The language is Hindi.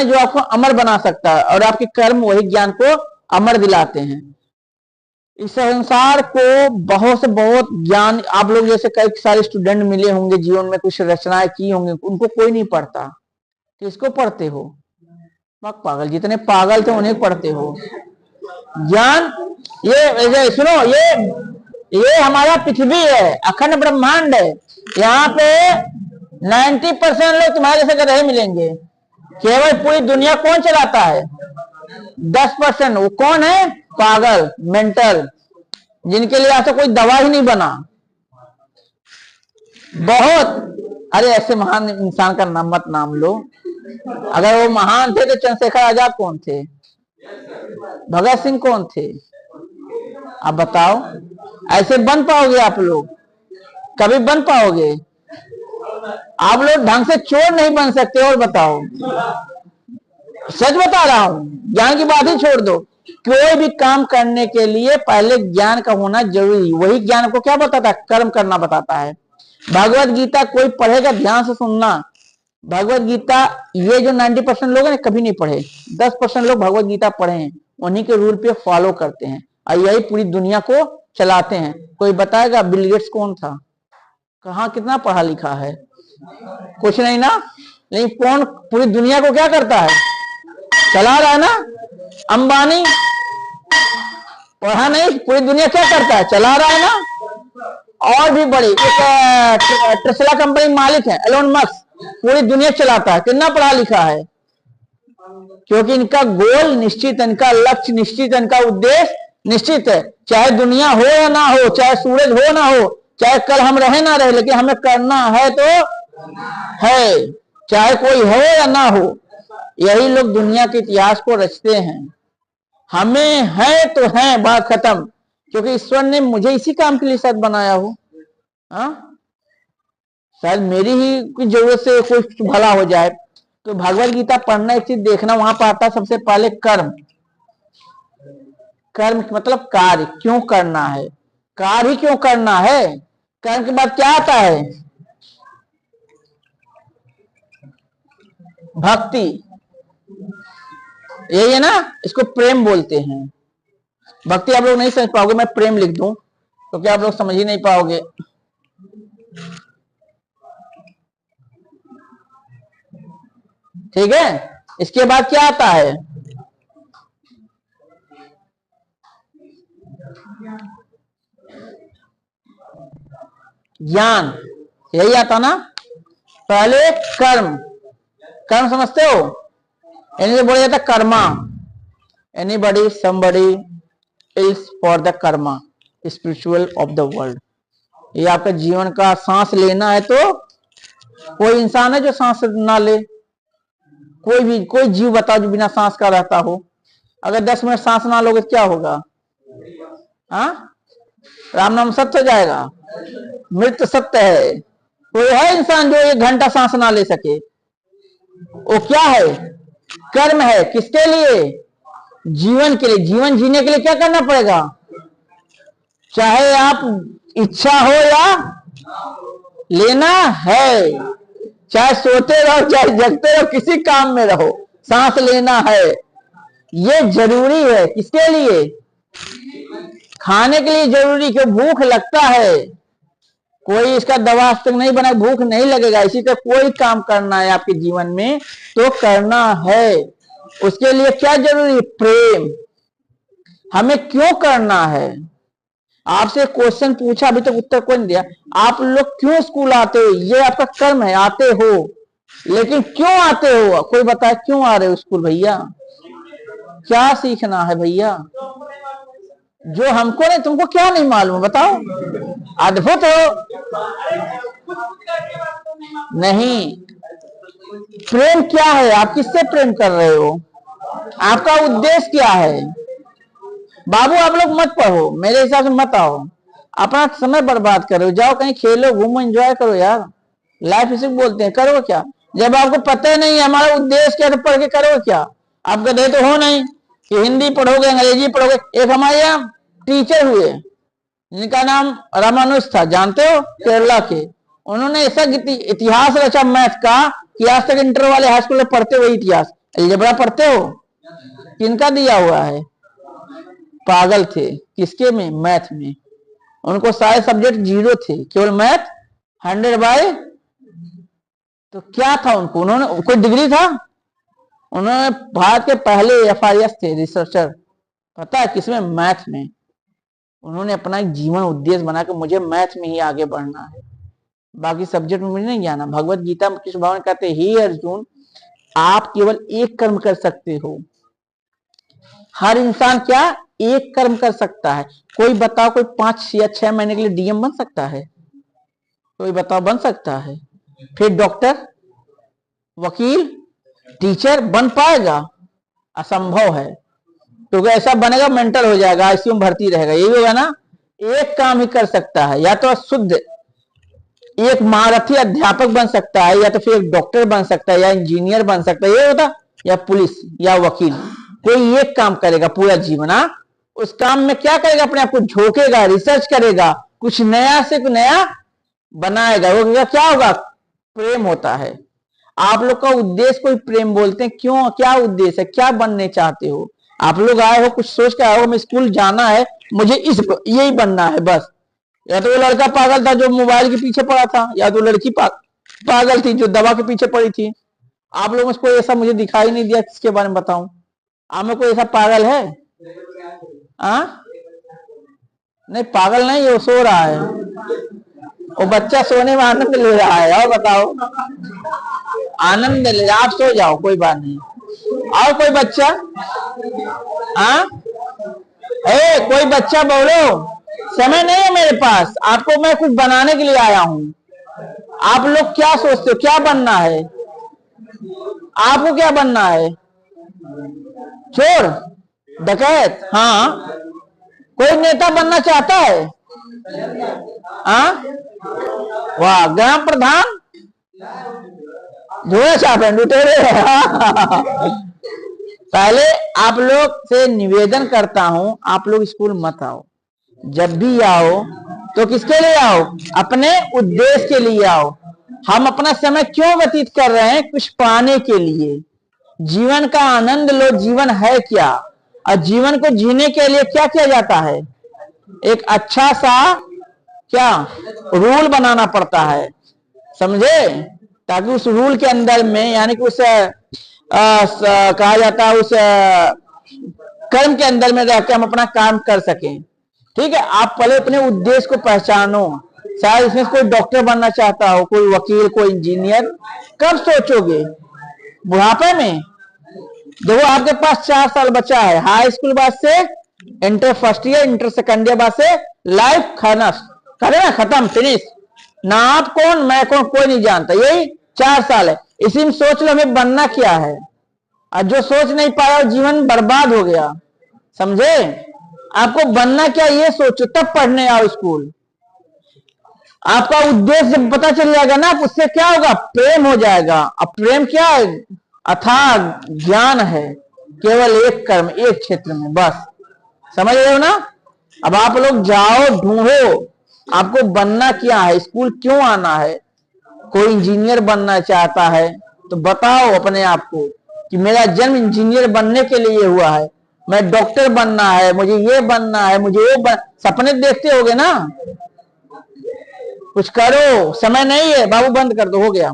जो आपको अमर बना सकता है, और आपके कर्म वही ज्ञान को अमर दिलाते हैं। इस संसार को बहुत से बहुत ज्ञान, आप लोग जैसे कई सारे स्टूडेंट मिले होंगे जीवन में, कुछ रचनाएं की होंगी, उनको कोई नहीं पढ़ता, किसको पढ़ते हो? पागल, जितने पागल थे उन्हें पढ़ते हो। ज्ञान, ये सुनो, ये हमारा पृथ्वी है, अखंड ब्रह्मांड है। यहाँ पे 90% लोग तुम्हारे जैसे गधे मिलेंगे। केवल पूरी दुनिया कौन चलाता है? 10%। वो कौन है? पागल, मेंटल, जिनके लिए ऐसा कोई दवा ही नहीं बना। बहुत, अरे ऐसे महान इंसान का नाम मत नाम लो। अगर वो महान थे तो चंद्रशेखर आजाद कौन थे? भगत सिंह कौन थे? आप बताओ, ऐसे बन पाओगे आप लोग? कभी बन पाओगे? आप लोग ढंग से चोर नहीं बन सकते। और बताओ, सच बता रहा हूं, ज्ञान की बात ही छोड़ दो। कोई भी काम करने के लिए पहले ज्ञान का होना जरूरी। वही ज्ञान को क्या बताता है? कर्म करना बताता है। भगवत गीता कोई पढ़ेगा, ध्यान से सुनना, भगवत गीता ये जो 90% लोग हैं कभी नहीं पढ़े, 10% लोग भगवत गीता पढ़े हैं, उन्हीं के रूल पे फॉलो करते हैं, और यही पूरी दुनिया को चलाते हैं। कोई बताएगा बिल गेट्स कौन था? कहाँ, कितना पढ़ा लिखा है? कुछ नहीं ना। लेकिन कौन पूरी दुनिया को क्या करता है? चला रहा है ना। अंबानी पढ़ा नहीं, पूरी दुनिया क्या करता है? चला रहा है ना। और भी बड़ी एक टेस्ला कंपनी मालिक है एलोन मस्क, पूरी दुनिया चलाता है। कितना पढ़ा लिखा है? क्योंकि इनका गोल निश्चित, इनका लक्ष्य निश्चित, इनका उद्देश्य निश्चित है। चाहे दुनिया हो या ना हो, चाहे सूरज हो ना हो, चाहे कल हम रहे ना रहे, लेकिन हमें करना है तो है, चाहे कोई हो या ना हो। यही लोग दुनिया के इतिहास को रचते हैं। हमें है तो है, बात खत्म। क्योंकि ईश्वर ने मुझे इसी काम के लिए शायद बनाया हो। शायद मेरी ही कुछ जरूरत से कुछ भला हो जाए। तो भगवत गीता पढ़ना, एक चीज देखना, वहां पर आता सबसे पहले कर्म। कर्म मतलब कार्य, क्यों करना है, कार्य ही क्यों करना है। कर्म के बाद क्या आता है? भक्ति। यही है ना, इसको प्रेम बोलते हैं। भक्ति आप लोग नहीं समझ पाओगे, मैं प्रेम लिख दूं तो क्या आप लोग समझ ही नहीं पाओगे। ठीक है। इसके बाद क्या आता है? ज्ञान। यही आता ना। पहले कर्म, कर्म समझते हो? इन्हें बोला जाता Karma. Anybody, somebody is for the Karma, spiritual of the world. ये आपका जीवन का सांस लेना है तो कोई इंसान है जो सांस ना ले? कोई जीव बताओ जो बिना सांस का रहता हो? अगर 10 मिनट सांस ना लोगे तो क्या होगा? राम नाम सत्य हो जाएगा, मृत्यु सत्य है। कोई है इंसान जो 1 घंटा सांस ना ले सके? वो क्या है? कर्म है। किसके लिए? जीवन के लिए। जीवन जीने के लिए क्या करना पड़ेगा? चाहे आप इच्छा हो या लेना है, चाहे सोते रहो चाहे जगते रहो, किसी काम में रहो, सांस लेना है। ये जरूरी है। किसके लिए? खाने के लिए जरूरी, क्यों? भूख लगता है। कोई इसका दवा तक नहीं बना, भूख नहीं लगेगा। इसी तरह कोई काम करना है आपके जीवन में तो करना है। उसके लिए क्या जरूरी है? प्रेम। हमें क्यों करना है? आपसे क्वेश्चन पूछा, अभी तक उत्तर कोई नहीं दिया। आप लोग क्यों स्कूल आते हो? ये आपका कर्म है, आते हो। लेकिन क्यों आते हो? कोई बताए क्यों आ रहे हो स्कूल भैया? क्या सीखना है भैया? जो हमको नहीं, तुमको क्या नहीं मालूम, बताओ। अद्भुत हो। नहीं, प्रेम क्या है? आप किससे प्रेम कर रहे हो? आपका उद्देश्य क्या है? बाबू आप लोग मत पढ़ो, मेरे हिसाब से मत आओ, अपना समय बर्बाद करो, जाओ कहीं खेलो, घूमो, एंजॉय करो यार। लाइफ इसे बोलते हैं। करो क्या जब आपको पता ही नहीं है हमारा उद्देश्य क्या, तो पढ़ के करो क्या? आप गधे तो हो नहीं कि हिंदी पढ़ोगे, अंग्रेजी पढ़ोगे। एक हमारे यहाँ टीचर हुए जिनका नाम रामानुज था, जानते हो, केरला के। उन्होंने ऐसा इतिहास रचा मैथ का कि आज तक इंटर वाले हाई स्कूल में पढ़ते हुए इतिहास। अलजेब्रा पढ़ते हो? किनका दिया हुआ है? पागल थे किसके में? मैथ में। उनको सारे सब्जेक्ट 0 थे, केवल मैथ 100/। तो क्या था उनको? उन्होंने कोई डिग्री था? उन्होंने भारत के पहले FIS थे रिसर्चर, पता है किसमें? मैथ में। उन्होंने अपना एक जीवन उद्देश्य बना कि मुझे मैथ में ही आगे बढ़ना है, बाकी सब्जेक्ट में मुझे नहीं जाना। भगवत गीता में कृष्ण भगवान कहते हैं, हे अर्जुन, आप केवल एक कर्म कर सकते हो। हर इंसान क्या एक कर्म कर सकता है? कोई बताओ, कोई 5 या 6 महीने के लिए DM बन सकता है? कोई बताओ बन सकता है? फिर डॉक्टर, वकील, टीचर बन पाएगा? असंभव है। तो ऐसा बनेगा मेंटल हो जाएगा, ICU में भर्ती रहेगा। यही होगा ना। एक काम ही कर सकता है, या तो शुद्ध एक महारथी अध्यापक बन सकता है, या तो फिर एक डॉक्टर बन सकता है, या इंजीनियर बन सकता है, ये होता, या पुलिस या वकील। कोई एक काम करेगा पूरा जीवन। उस काम में क्या करेगा? अपने आप को झोंकेगा, रिसर्च करेगा, कुछ नया से कुछ नया बनाएगा। वो क्या होगा? प्रेम होता है। आप लोग का उद्देश्य कोई प्रेम बोलते हैं, क्यों? क्या उद्देश्य है? क्या बनने चाहते हो? आप लोग आए हो कुछ सोच के आए हो, मैं स्कूल जाना है, मुझे यही बनना है बस। या तो वो लड़का पागल था जो मोबाइल के पीछे पड़ा था, या तो लड़की पागल थी जो दवा के पीछे पड़ी थी। आप लोगों में कोई ऐसा मुझे दिखाई नहीं दिया, किसके बारे में बताऊं? आप में कोई ऐसा पागल है? नहीं, पागल नहीं, वो सो रहा है। वो बच्चा सोने में आनंद ले रहा है। और बताओ, आनंद ले, आप सो जाओ, कोई बात नहीं। और कोई बच्चा? कोई बच्चा बोलो। समय नहीं है मेरे पास, आपको मैं कुछ बनाने के लिए आया हूं। आप लोग क्या सोचते हो, क्या बनना है? आपको क्या बनना है? चोर, डकैत? हाँ, कोई नेता बनना चाहता है? वाह, ग्राम प्रधान, धुएं छापे, लुटेरे। पहले आप लोग से निवेदन करता हूं, आप लोग स्कूल मत आओ। जब भी आओ तो किसके लिए आओ? अपने उद्देश्य के लिए आओ। हम अपना समय क्यों व्यतीत कर रहे हैं? कुछ पाने के लिए। जीवन का आनंद लो। जीवन है क्या? और जीवन को जीने के लिए क्या किया जाता है? एक अच्छा सा क्या रूल बनाना पड़ता है, समझे? ताकि उस रूल के अंदर में, यानी कि उस कहा जाता है उस कर्म के अंदर में रहकर हम अपना काम कर सकें। ठीक है, आप पहले अपने उद्देश्य को पहचानो। शायद इसमें कोई डॉक्टर बनना चाहता हो, कोई वकील, कोई इंजीनियर। कब सोचोगे? बुढ़ापे में। देखो, आपके पास 4 साल बचा है, हाई स्कूल बाद से inter first year, inter second year बाद से लाइफ खत्म, फिनिश। ना आप कौन, मैं कौन, कोई नहीं जानता। यही 4 साल है, इसी में सोच लो हमें बनना क्या है। और जो सोच नहीं पाया जीवन बर्बाद हो गया, समझे? आपको बनना क्या ये सोचो, तब पढ़ने आओ स्कूल। आपका उद्देश्य जब पता चल जाएगा ना, उससे क्या होगा? प्रेम हो जाएगा। अब प्रेम क्या है? अथाह ज्ञान है, केवल एक कर्म, एक क्षेत्र में, बस। समझ रहे हो ना? अब आप लोग जाओ, ढूंढो आपको बनना क्या है, स्कूल क्यों आना है। कोई इंजीनियर बनना चाहता है तो बताओ अपने आप को कि मेरा जन्म इंजीनियर बनने के लिए हुआ है, मैं डॉक्टर बनना है, मुझे ये बनना है, मुझे वो सपने देखते होगे ना। कुछ करो, समय नहीं है बाबू, बंद कर दो, हो गया।